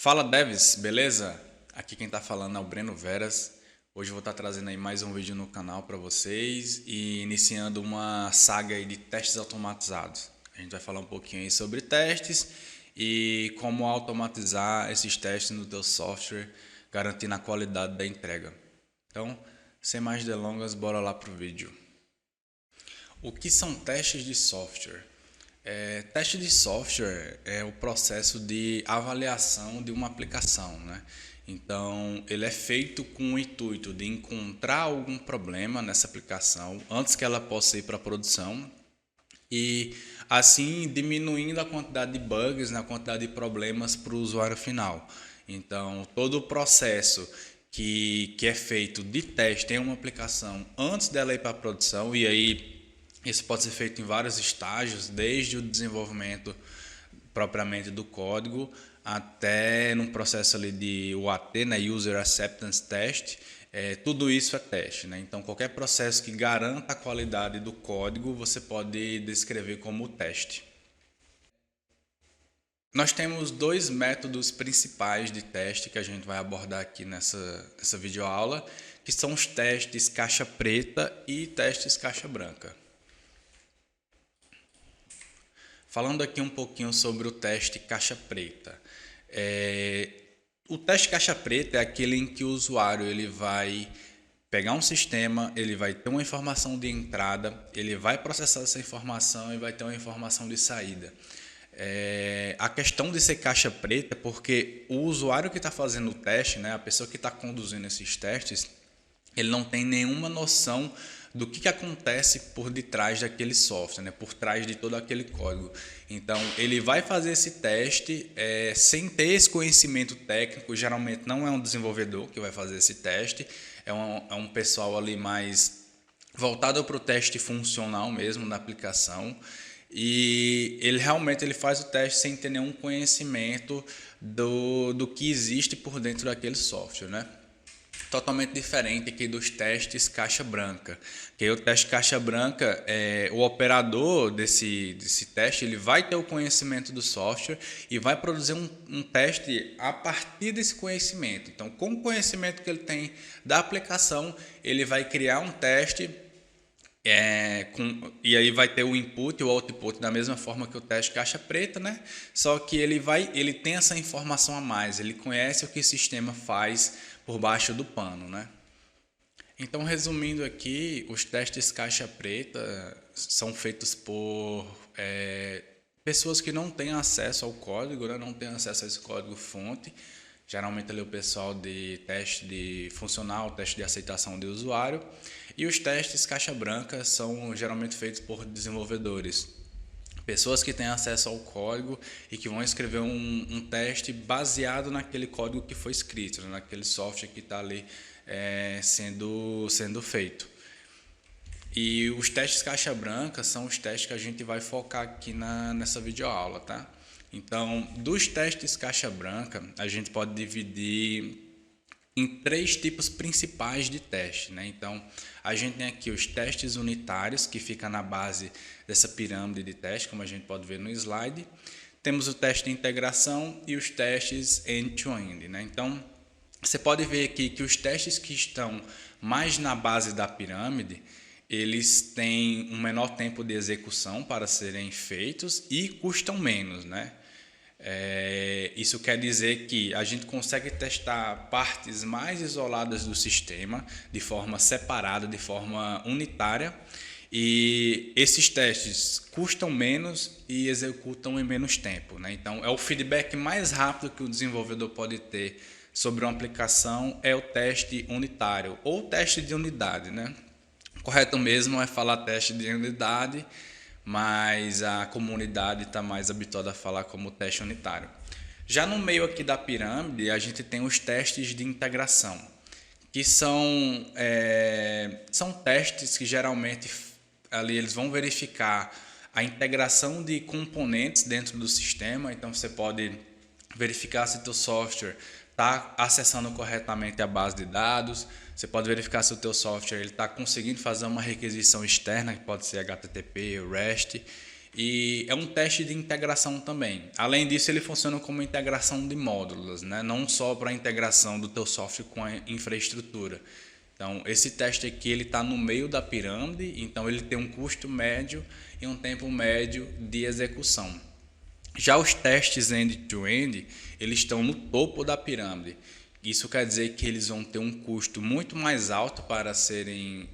Fala devs, beleza? Aqui quem tá falando é o Breno Veras. Hoje eu vou estar trazendo aí mais um vídeo no canal para vocês e iniciando uma saga aí de testes automatizados. A gente vai falar um pouquinho aí sobre testes e como automatizar esses testes no teu software, garantindo a qualidade da entrega. Então, sem mais delongas, bora lá pro vídeo. O que são testes de software? Teste de software é o processo de avaliação de uma aplicação, né? Então, ele é feito com o intuito de encontrar algum problema nessa aplicação antes que ela possa ir para a produção e assim diminuindo a quantidade de bugs, a quantidade de problemas para o usuário final. Então, todo o processo que é feito de teste em uma aplicação antes dela ir para a produção, e aí isso pode ser feito em vários estágios, desde o desenvolvimento propriamente do código até num processo ali de UAT, né, User Acceptance Test. Tudo isso é teste, né? Então qualquer processo que garanta a qualidade do código você pode descrever como teste. Nós temos dois métodos principais de teste que a gente vai abordar aqui nessa videoaula, que são os testes caixa preta e testes caixa branca. Falando aqui um pouquinho sobre o teste caixa preta. O teste caixa preta é aquele em que o usuário ele vai pegar um sistema, ele vai ter uma informação de entrada, ele vai processar essa informação e vai ter uma informação de saída. A questão de ser caixa preta é porque o usuário que está fazendo o teste, né, a pessoa que está conduzindo esses testes, ele não tem nenhuma noção do que acontece por detrás daquele software, né? Por trás de todo aquele código. Então, ele vai fazer esse teste sem ter esse conhecimento técnico. Geralmente não é um desenvolvedor que vai fazer esse teste, é um pessoal ali mais voltado para o teste funcional mesmo da aplicação. E ele realmente ele faz o teste sem ter nenhum conhecimento do que existe por dentro daquele software, né? Totalmente diferente aqui dos testes caixa branca. Que o teste caixa branca, o operador desse teste, ele vai ter o conhecimento do software e vai produzir um teste a partir desse conhecimento. Então, com o conhecimento que ele tem da aplicação, ele vai criar um teste e aí vai ter o input e o output da mesma forma que o teste caixa preta, né? Só que ele tem essa informação a mais, ele conhece o que o sistema faz por baixo do pano, né? Então, resumindo aqui, os testes caixa preta são feitos por pessoas que não têm acesso ao código, né? Não têm acesso a esse código fonte. Geralmente ali o pessoal de teste de funcional, teste de aceitação de usuário. E os testes caixa branca são geralmente feitos por desenvolvedores. Pessoas que têm acesso ao código e que vão escrever um teste baseado naquele código que foi escrito, né? Naquele software que está ali sendo feito. E os testes caixa branca são os testes que a gente vai focar aqui nessa videoaula, tá? Então, dos testes caixa branca, a gente pode dividir em três tipos principais de teste, né? Então, a gente tem aqui os testes unitários, que fica na base dessa pirâmide de teste, como a gente pode ver no slide. Temos o teste de integração e os testes end-to-end, né? Então, você pode ver aqui que os testes que estão mais na base da pirâmide, eles têm um menor tempo de execução para serem feitos e custam menos, né? Isso quer dizer que a gente consegue testar partes mais isoladas do sistema de forma separada, de forma unitária, e esses testes custam menos e executam em menos tempo, né? Então, é o feedback mais rápido que o desenvolvedor pode ter sobre uma aplicação é o teste unitário ou teste de unidade, né? O correto mesmo é falar teste de unidade, mas a comunidade está mais habituada a falar como teste unitário. Já no meio aqui da pirâmide, a gente tem os testes de integração, que são testes que geralmente ali eles vão verificar a integração de componentes dentro do sistema. Então você pode verificar se o teu software está acessando corretamente a base de dados, você pode verificar se o teu software está conseguindo fazer uma requisição externa, que pode ser HTTP ou REST, E é um teste de integração também. Além disso, ele funciona como integração de módulos, né? Não só para a integração do teu software com a infraestrutura. Então, esse teste aqui ele está no meio da pirâmide, então ele tem um custo médio e um tempo médio de execução. Já os testes end-to-end, eles estão no topo da pirâmide. Isso quer dizer que eles vão ter um custo muito mais alto para serem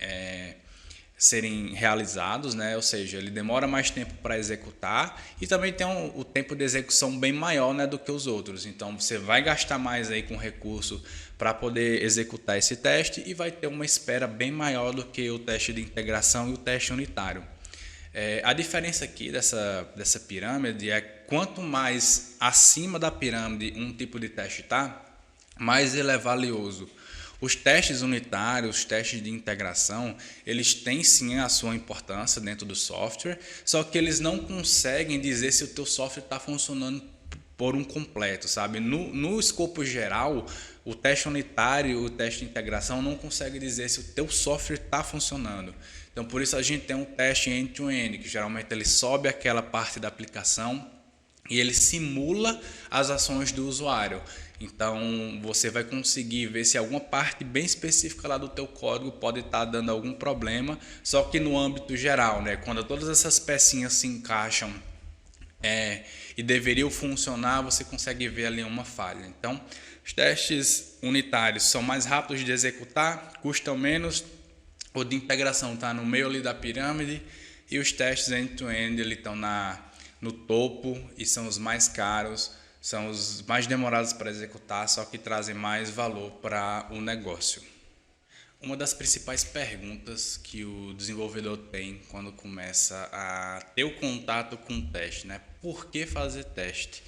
realizados, né? Ou seja, ele demora mais tempo para executar e também tem o tempo de execução bem maior, né, do que os outros. Então você vai gastar mais aí com recurso para poder executar esse teste e vai ter uma espera bem maior do que o teste de integração e o teste unitário. A diferença aqui dessa pirâmide é quanto mais acima da pirâmide um tipo de teste está, mais ele é valioso. Os testes unitários, os testes de integração, eles têm sim a sua importância dentro do software, só que eles não conseguem dizer se o teu software está funcionando por um completo, sabe? No escopo geral, o teste unitário, o teste de integração não consegue dizer se o teu software está funcionando. Então, por isso a gente tem um teste end-to-end, que geralmente ele sobe aquela parte da aplicação e ele simula as ações do usuário. Então, você vai conseguir ver se alguma parte bem específica lá do teu código pode estar dando algum problema, só que no âmbito geral, né? Quando todas essas pecinhas se encaixam e deveriam funcionar, você consegue ver ali uma falha. Então, os testes unitários são mais rápidos de executar, custam menos, o de integração está no meio ali da pirâmide e os testes end-to-end estão no topo e são os mais caros, são os mais demorados para executar, só que trazem mais valor para o negócio. Uma das principais perguntas que o desenvolvedor tem quando começa a ter o contato com o teste, né? Por que fazer teste?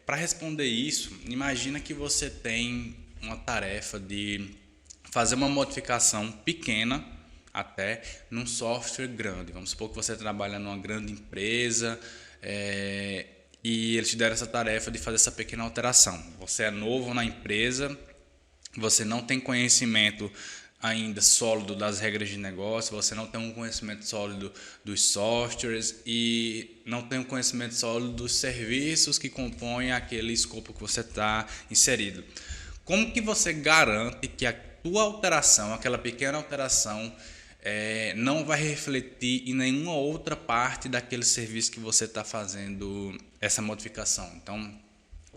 Para responder isso, imagina que você tem uma tarefa de fazer uma modificação pequena até num software grande. Vamos supor que você trabalha numa grande empresa e eles te deram essa tarefa de fazer essa pequena alteração. Você é novo na empresa, você não tem conhecimento ainda sólido das regras de negócio, você não tem um conhecimento sólido dos softwares e não tem um conhecimento sólido dos serviços que compõem aquele escopo que você está inserido. Como que você garante que a tua alteração, aquela pequena alteração, não vai refletir em nenhuma outra parte daquele serviço que você está fazendo essa modificação? Então,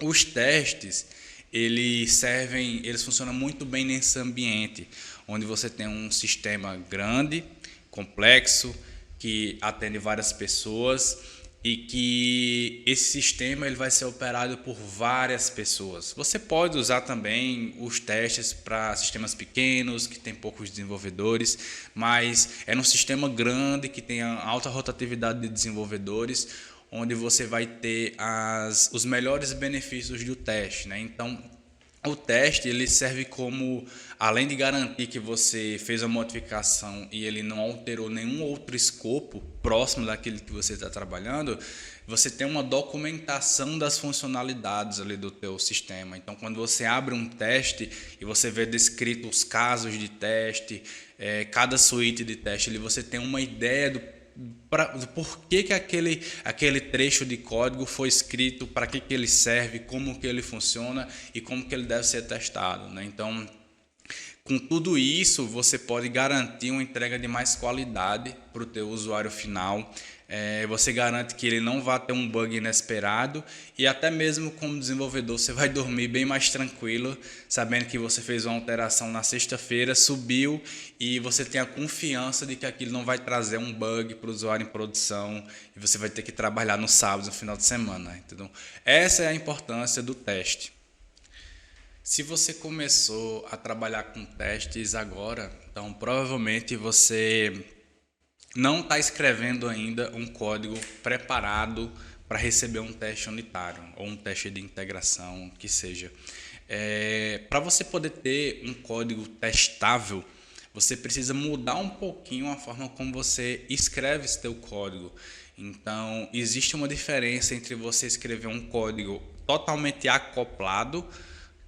os testes, eles funcionam muito bem nesse ambiente, onde você tem um sistema grande, complexo, que atende várias pessoas e que esse sistema ele vai ser operado por várias pessoas. Você pode usar também os testes para sistemas pequenos, que tem poucos desenvolvedores, mas é num sistema grande, que tem alta rotatividade de desenvolvedores, onde você vai ter os melhores benefícios do teste, né? Então, o teste ele serve como, além de garantir que você fez a modificação e ele não alterou nenhum outro escopo próximo daquele que você está trabalhando, você tem uma documentação das funcionalidades ali do teu sistema. Então, quando você abre um teste e você vê descrito os casos de teste, cada suíte de teste, ali você tem uma ideia do porquê que aquele trecho de código foi escrito, para que ele serve, como que ele funciona e como que ele deve ser testado, né? Então, com tudo isso, você pode garantir uma entrega de mais qualidade para o teu usuário final. Você garante que ele não vai ter um bug inesperado e até mesmo como desenvolvedor você vai dormir bem mais tranquilo, sabendo que você fez uma alteração na sexta-feira, subiu e você tem a confiança de que aquilo não vai trazer um bug para o usuário em produção e você vai ter que trabalhar no sábado, no final de semana. Entendeu? Essa é a importância do teste. Se você começou a trabalhar com testes agora, então provavelmente você não está escrevendo ainda um código preparado para receber um teste unitário ou um teste de integração, que seja. Para você poder ter um código testável, você precisa mudar um pouquinho a forma como você escreve esse teu código. Então, existe uma diferença entre você escrever um código totalmente acoplado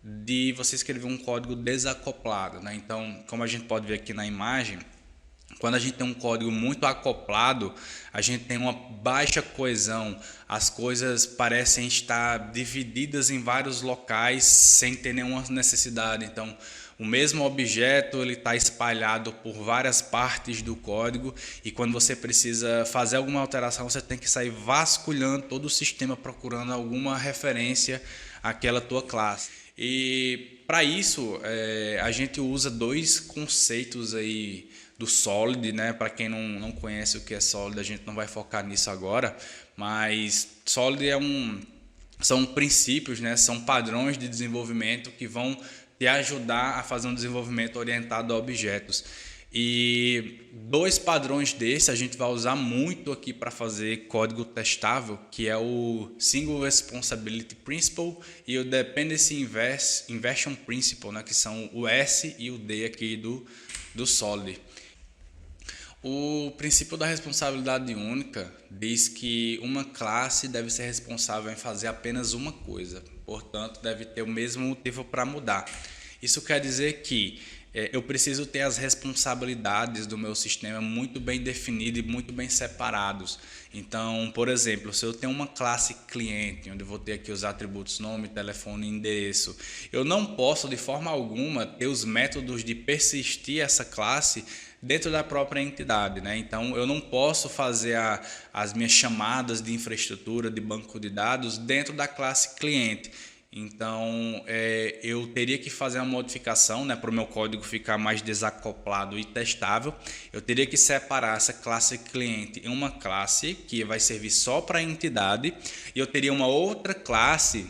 de você escrever um código desacoplado, né? Então, como a gente pode ver aqui na imagem, Quando a gente tem um código muito acoplado, a gente tem uma baixa coesão, as coisas parecem estar divididas em vários locais sem ter nenhuma necessidade. Então, o mesmo objeto ele está espalhado por várias partes do código e quando você precisa fazer alguma alteração, você tem que sair vasculhando todo o sistema procurando alguma referência àquela tua classe. E para isso, a gente usa dois conceitos aí do Solid, né? Para quem não conhece o que é Solid, a gente não vai focar nisso agora, mas Solid são princípios, né? São padrões de desenvolvimento que vão te ajudar a fazer um desenvolvimento orientado a objetos. E dois padrões desse a gente vai usar muito aqui para fazer código testável, que é o Single Responsibility Principle e o Dependency Inversion Principle, né? Que são o S e o D aqui do Solid. O princípio da responsabilidade única diz que uma classe deve ser responsável em fazer apenas uma coisa, portanto, deve ter o mesmo motivo para mudar. Isso quer dizer que eu preciso ter as responsabilidades do meu sistema muito bem definidas e muito bem separados. Então, por exemplo, se eu tenho uma classe cliente, onde eu vou ter aqui os atributos nome, telefone e endereço, eu não posso de forma alguma ter os métodos de persistir essa classe dentro da própria entidade, né? Então, eu não posso fazer as minhas chamadas de infraestrutura, de banco de dados dentro da classe cliente. Então, eu teria que fazer uma modificação, né, para o meu código ficar mais desacoplado e testável. Eu teria que separar essa classe cliente em uma classe que vai servir só para a entidade e eu teria uma outra classe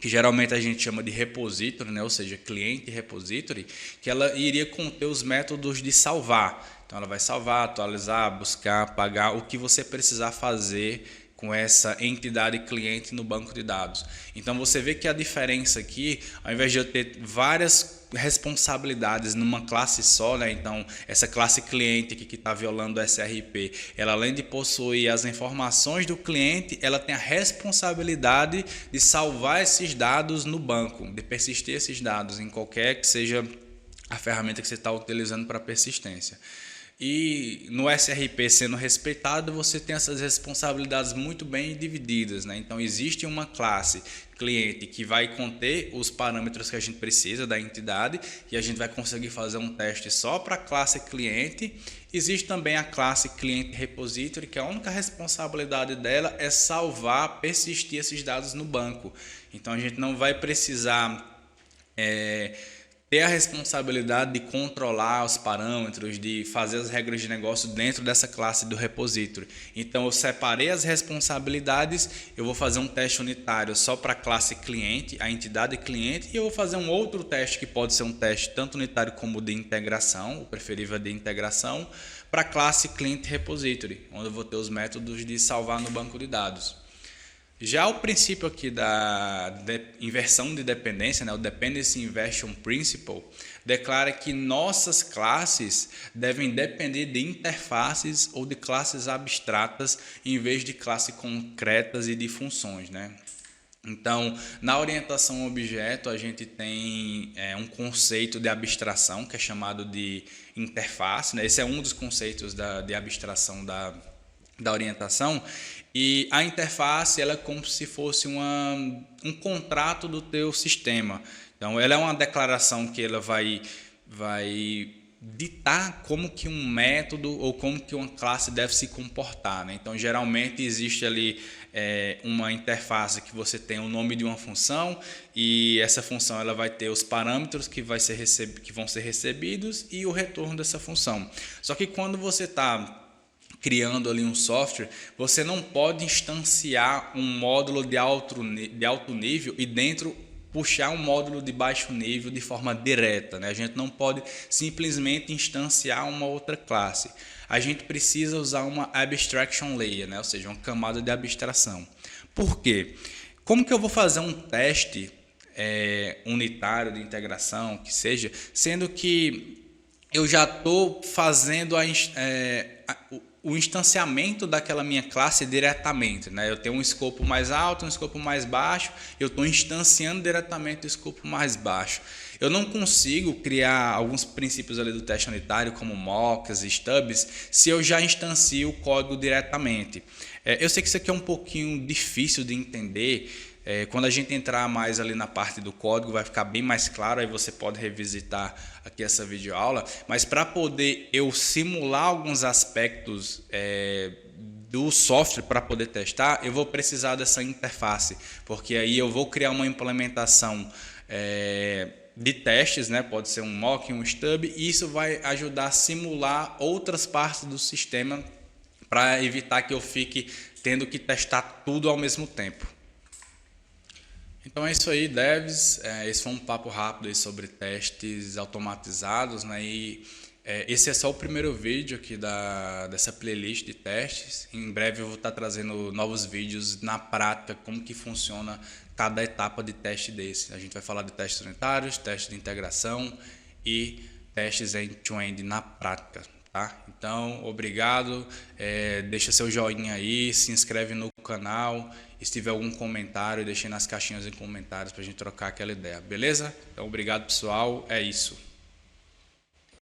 que geralmente a gente chama de repository, né? Ou seja, cliente repository, que ela iria conter os métodos de salvar. Então, ela vai salvar, atualizar, buscar, apagar, o que você precisar fazer com essa entidade cliente no banco de dados. Então, você vê que a diferença aqui, ao invés de eu ter várias responsabilidades numa classe só, né? Então, essa classe cliente que está violando o SRP, ela além de possuir as informações do cliente, ela tem a responsabilidade de salvar esses dados no banco, de persistir esses dados em qualquer que seja a ferramenta que você está utilizando para persistência. E no SRP sendo respeitado, você tem essas responsabilidades muito bem divididas, né? Então, existe uma classe cliente que vai conter os parâmetros que a gente precisa da entidade e a gente vai conseguir fazer um teste só para a classe cliente. Existe também a classe cliente repository, que a única responsabilidade dela é salvar, persistir esses dados no banco. Então, a gente não vai precisar ter a responsabilidade de controlar os parâmetros, de fazer as regras de negócio dentro dessa classe do repository. Então, eu separei as responsabilidades, eu vou fazer um teste unitário só para a classe cliente, a entidade cliente, e eu vou fazer um outro teste que pode ser um teste tanto unitário como de integração, o preferível é de integração, para a classe cliente repository, onde eu vou ter os métodos de salvar no banco de dados. Já o princípio aqui da inversão de dependência, né, o Dependency Inversion Principle, declara que nossas classes devem depender de interfaces ou de classes abstratas em vez de classes concretas e de funções, né? Então, na orientação ao objeto, a gente tem um conceito de abstração que é chamado de interface, né? Esse é um dos conceitos de abstração da orientação. E a interface ela é como se fosse um contrato do teu sistema. Então, ela é uma declaração que ela vai ditar como que um método ou como que uma classe deve se comportar, né? Então, geralmente existe ali uma interface que você tem o nome de uma função e essa função ela vai ter os parâmetros que vão ser recebidos e o retorno dessa função. Só que quando você está criando ali um software, você não pode instanciar um módulo de alto nível e dentro puxar um módulo de baixo nível de forma direta, né? A gente não pode simplesmente instanciar uma outra classe. A gente precisa usar uma abstraction layer, né? Ou seja, uma camada de abstração. Por quê? Como que eu vou fazer um teste unitário de integração, que seja, sendo que eu já estou fazendo o instanciamento daquela minha classe diretamente, né? Eu tenho um escopo mais alto, um escopo mais baixo, eu estou instanciando diretamente o escopo mais baixo. Eu não consigo criar alguns princípios ali do teste unitário, como mocks e stubs, se eu já instancio o código diretamente. Eu sei que isso aqui é um pouquinho difícil de entender. Quando a gente entrar mais ali na parte do código vai ficar bem mais claro, aí você pode revisitar aqui essa videoaula, mas para poder eu simular alguns aspectos do software para poder testar, eu vou precisar dessa interface, porque aí eu vou criar uma implementação de testes, né? Pode ser um mock, um stub, e isso vai ajudar a simular outras partes do sistema para evitar que eu fique tendo que testar tudo ao mesmo tempo. Então é isso aí, devs. Esse foi um papo rápido aí sobre testes automatizados, né? Esse é só o primeiro vídeo aqui dessa playlist de testes. Em breve eu vou estar trazendo novos vídeos na prática, como que funciona cada etapa de teste desse. A gente vai falar de testes unitários, testes de integração e testes end-to-end na prática. Tá? Então, obrigado, deixa seu joinha aí, se inscreve no canal, e se tiver algum comentário, deixe nas caixinhas de comentários para a gente trocar aquela ideia, beleza? Então, obrigado pessoal, é isso.